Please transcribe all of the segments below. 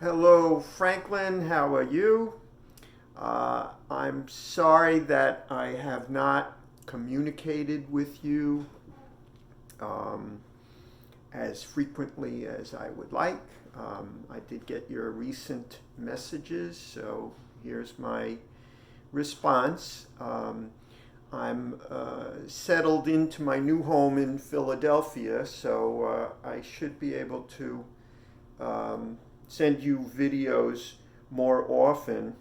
Hello, Franklin. How are you? I'm sorry that I have not communicated with you um, as frequently as I would like. I did get your recent messages, so here's my response. I'm settled into my new home in Philadelphia, so I should be able to send you videos more often.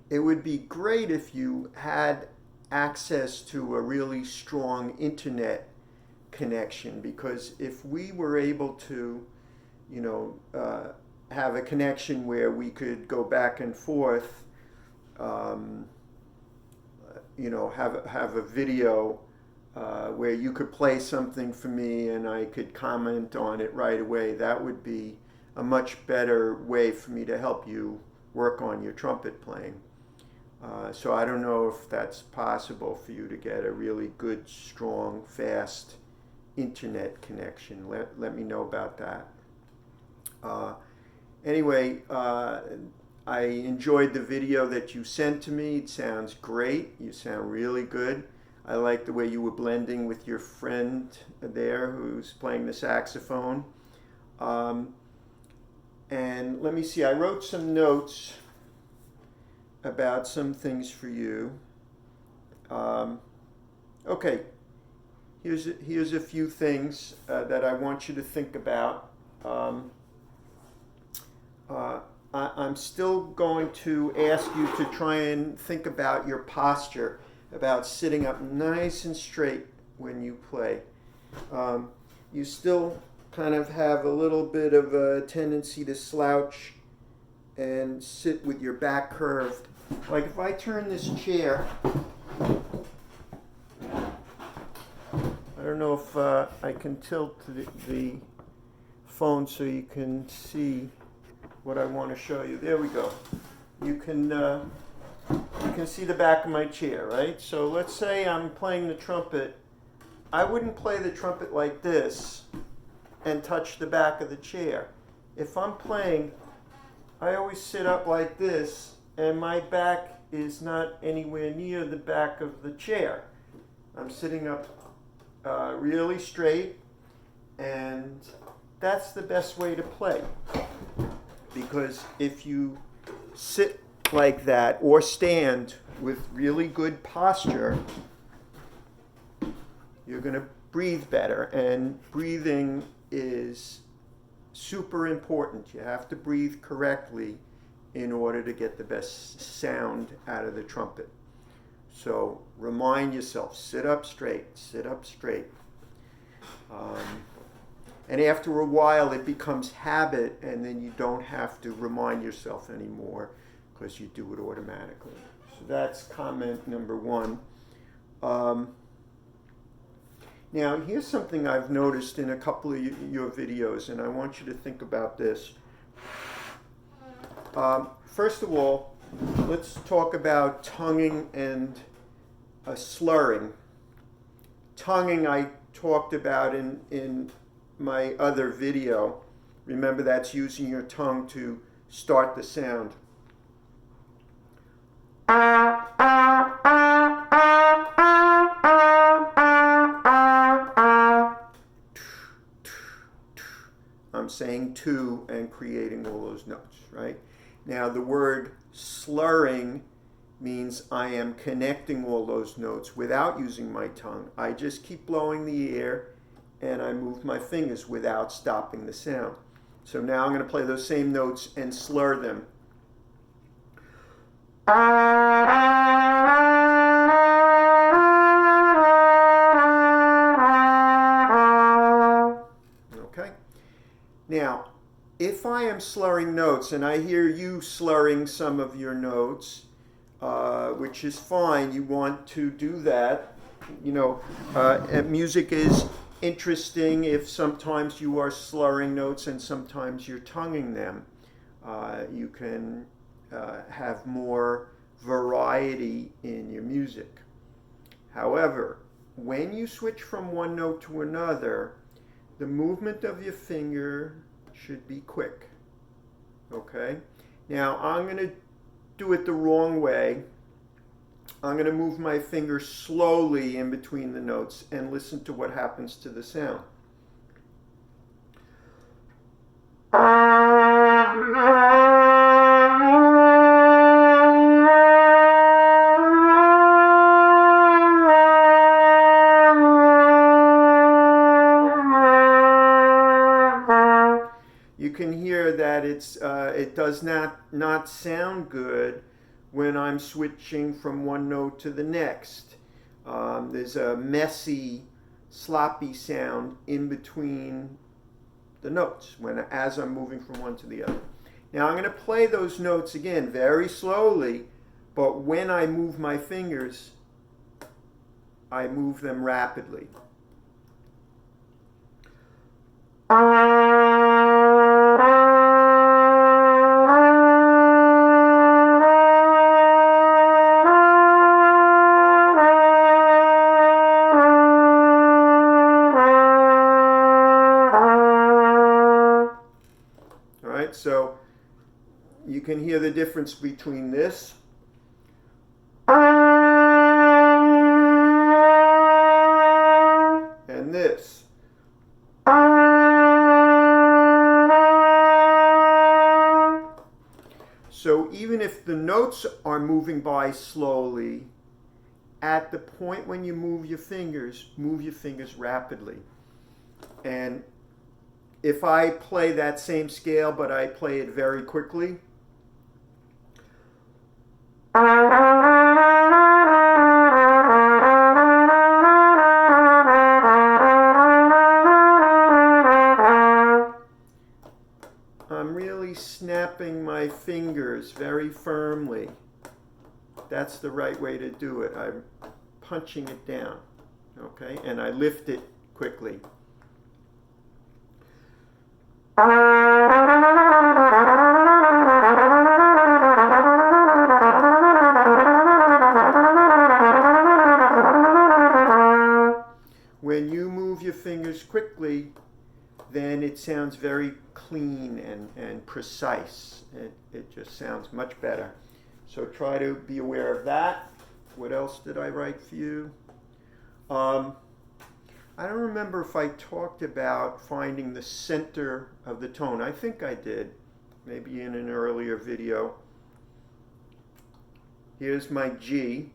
It would be great if you had access to a really strong internet connection, because if we were able to, you know, have a connection where we could go back and forth, um, have a video where you could play something for me and I could comment on it right away, that would be a much better way for me to help you work on your trumpet playing. So I don't know if that's possible for you to get a really good, strong, fast internet connection. Let me know about that. Uh, anyway, I enjoyed the video that you sent to me. It sounds great. You sound really good. I like the way you were blending with your friend there who's playing the saxophone. And let me see, I wrote some notes about some things for you. Okay, here's a few things that I want you to think about. I'm still going to ask you to try and think about your posture, about sitting up nice and straight when you play. You still kind of have a little bit of a tendency to slouch and sit with your back curved. Like if I turn this chair, I don't know if I can tilt the phone so you can see what I want to show you. There we go. You can see the back of my chair, right? So let's say I'm playing the trumpet. I wouldn't play the trumpet like this and touch the back of the chair. If I'm playing, I always sit up like this, and my back is not anywhere near the back of the chair. I'm sitting up really straight, and that's the best way to play. Because if you sit like that or stand with really good posture, you're going to breathe better, and breathing is super important. You have to breathe correctly in order to get the best sound out of the trumpet. So remind yourself, sit up straight, sit up straight. And after a while it becomes habit, and then you don't have to remind yourself anymore because you do it automatically. So that's comment number one. Now, here's something I've noticed in a couple of your videos, and I want you to think about this. First of all, let's talk about tonguing and slurring. Tonguing I talked about in my other video. Remember, that's using your tongue to start the sound. I'm saying two and creating all those notes, right? Now, the word slurring means I am connecting all those notes without using my tongue. I just keep blowing the air and I move my fingers without stopping the sound. So now I'm going to play those same notes and slur them. Okay? Now, if I am slurring notes, and I hear you slurring some of your notes, which is fine, you want to do that. You know, music is interesting if sometimes you are slurring notes and sometimes you're tonguing them. You can have more variety in your music. However, when you switch from one note to another, the movement of your finger should be quick. Okay? Now I'm going to do it the wrong way. I'm going to move my finger slowly in between the notes and listen to what happens to the sound. You can hear that it does not sound good when I'm switching from one note to the next. There's a messy, sloppy sound in between the notes as I'm moving from one to the other. Now I'm going to play those notes again very slowly, but when I move my fingers, I move them rapidly. So you can hear the difference between this and this. So even if the notes are moving by slowly, at the point when you move your fingers rapidly. And if I play that same scale, but I play it very quickly, I'm really snapping my fingers very firmly. That's the right way to do it. I'm punching it down, okay? And I lift it quickly. When you move your fingers quickly, then it sounds very clean and precise. It just sounds much better. So try to be aware of that. What else did I write for you? I don't remember if I talked about finding the center of the tone. I think I did, maybe in an earlier video. Here's my G.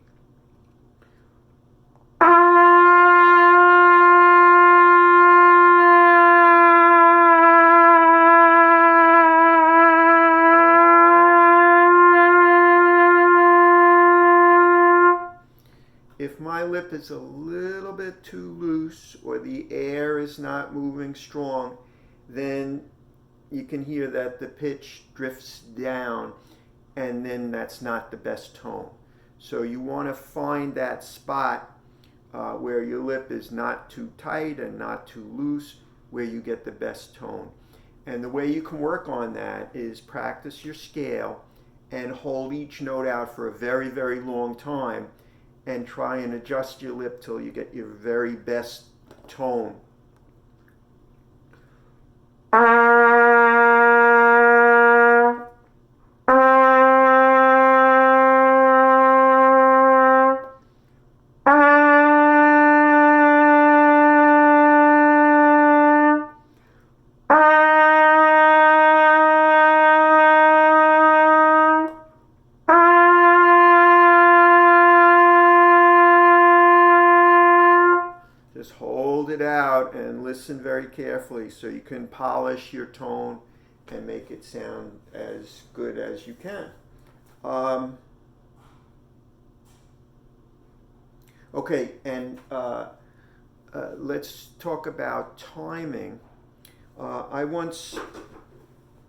If my lip is a little bit too loose or the air is not moving strong, then you can hear that the pitch drifts down, and then that's not the best tone. So you want to find that spot where your lip is not too tight and not too loose, where you get the best tone. And the way you can work on that is practice your scale and hold each note out for a very, very long time, and try and adjust your lip till you get your very best tone. Just hold it out and listen very carefully so you can polish your tone and make it sound as good as you can. Okay, and let's talk about timing. I once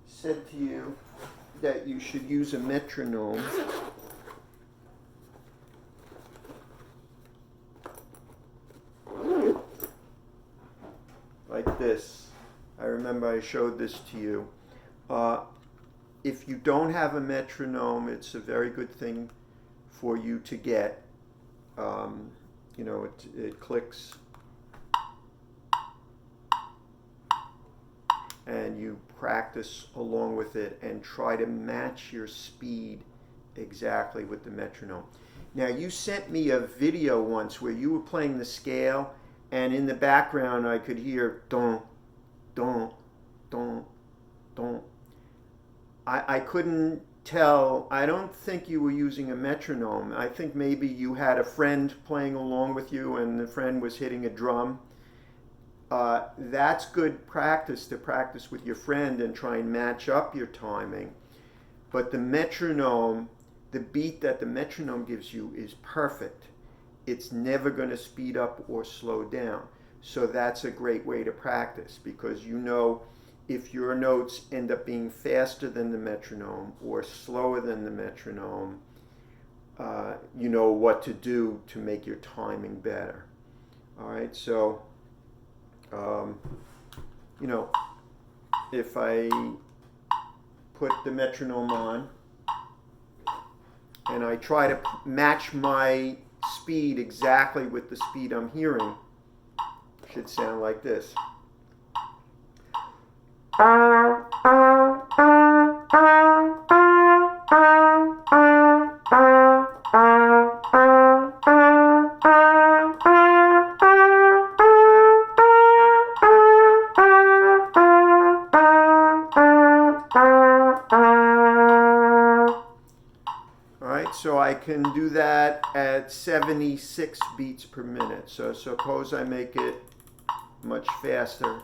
said to you that you should use a metronome. Like this. I remember I showed this to you. If you don't have a metronome, it's a very good thing for you to get. You know, it clicks. and you practice along with it and try to match your speed exactly with the metronome. Now, you sent me a video once where you were playing the scale, and in the background I could hear don, don, don, don. I couldn't tell. I don't think you were using a metronome. I think maybe you had a friend playing along with you and the friend was hitting a drum. That's good practice, to practice with your friend and try and match up your timing. But the metronome, the beat that the metronome gives you is perfect. It's never going to speed up or slow down. So that's a great way to practice, because you know if your notes end up being faster than the metronome or slower than the metronome, you know what to do to make your timing better. All right, so, you know, if I put the metronome on and I try to match my speed exactly with the speed I'm hearing, it should sound like this. So I can do that at 76 beats per minute. So suppose I make it much faster.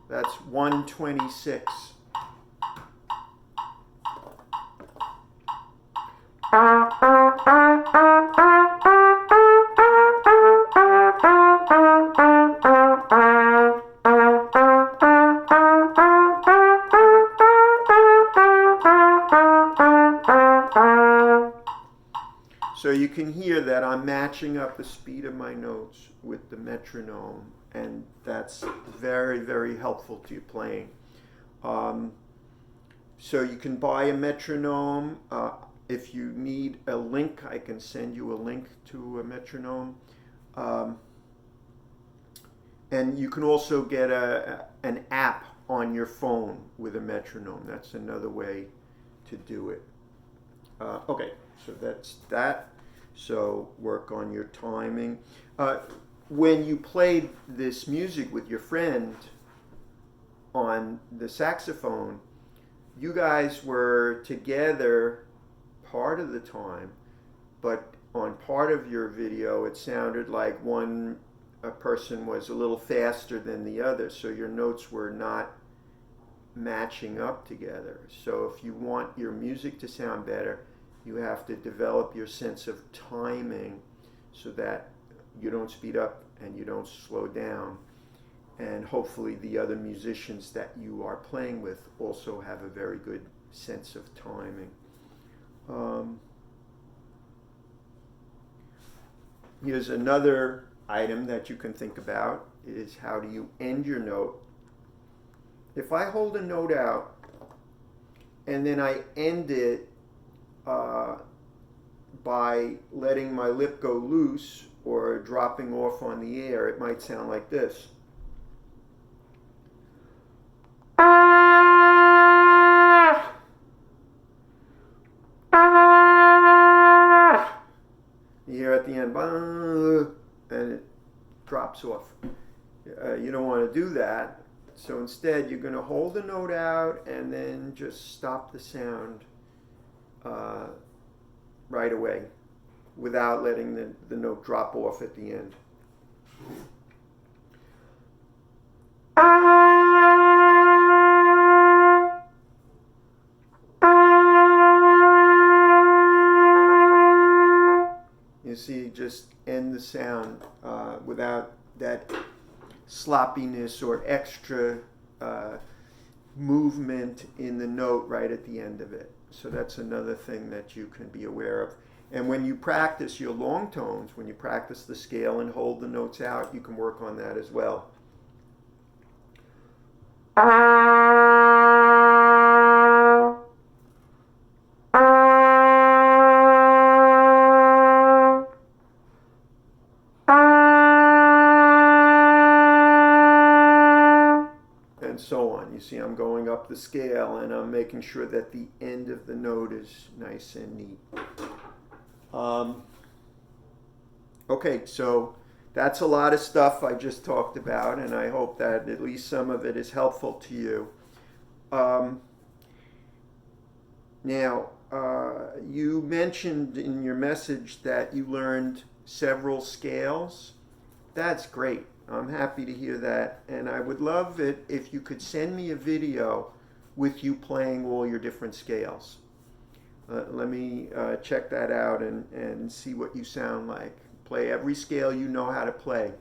That's 126. So you can hear that I'm matching up the speed of my notes with the metronome, and that's very, very helpful to your playing. So you can buy a metronome. If you need a link, I can send you a link to a metronome. And you can also get an app on your phone with a metronome. That's another way to do it. Okay, so that's that. So work on your timing. When you played this music with your friend on the saxophone, you guys were together part of the time, but on part of your video it sounded like a person was a little faster than the other, so your notes were not matching up together. So if you want your music to sound better, you have to develop your sense of timing so that you don't speed up and you don't slow down. And hopefully the other musicians that you are playing with also have a very good sense of timing. Here's another item that you can think about, is how do you end your note. If I hold a note out and then I end it by letting my lip go loose or dropping off on the air, it might sound like this. You hear at the end, and it drops off. You don't want to do that. So instead, you're going to hold the note out and then just stop the sound right away without letting the note drop off at the end. You see, just end the sound without that sloppiness or extra movement in the note right at the end of it. So that's another thing that you can be aware of. And when you practice your long tones, when you practice the scale and hold the notes out, you can work on that as well. and so on. You see, I'm going up the scale and I'm making sure that the end of the note is nice and neat. Okay, so that's a lot of stuff I just talked about, and I hope that at least some of it is helpful to you. Now, you mentioned in your message that you learned several scales. That's great. I'm happy to hear that, and I would love it if you could send me a video with you playing all your different scales. Let me check that out and see what you sound like. Play every scale you know how to play,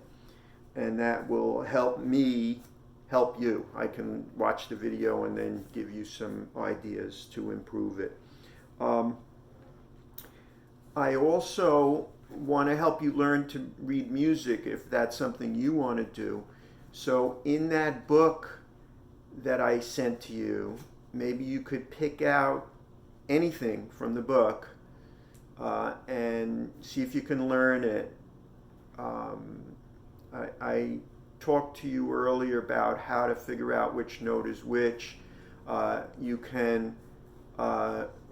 and that will help me help you. I can watch the video and then give you some ideas to improve it. I also want to help you learn to read music if that's something you want to do. So in that book that I sent to you, maybe you could pick out anything from the book and see if you can learn it. I talked to you earlier about how to figure out which note is which. You can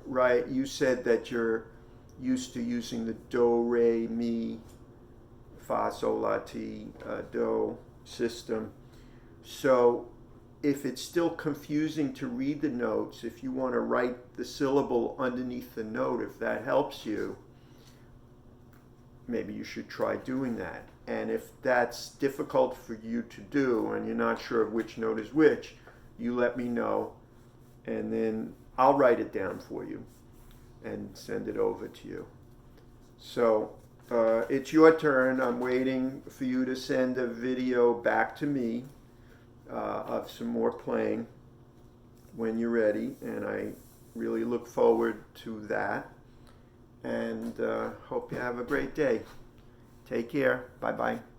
write, you said that you're used to using the do, re, mi, fa, sol, la, ti, do system. So if it's still confusing to read the notes, if you want to write the syllable underneath the note, if that helps you, maybe you should try doing that. And if that's difficult for you to do and you're not sure of which note is which, you let me know, and then I'll write it down for you and send it over to you. So it's your turn. I'm waiting for you to send a video back to me of some more playing when you're ready, and I really look forward to that, and hope you have a great day. Take care. Bye-bye.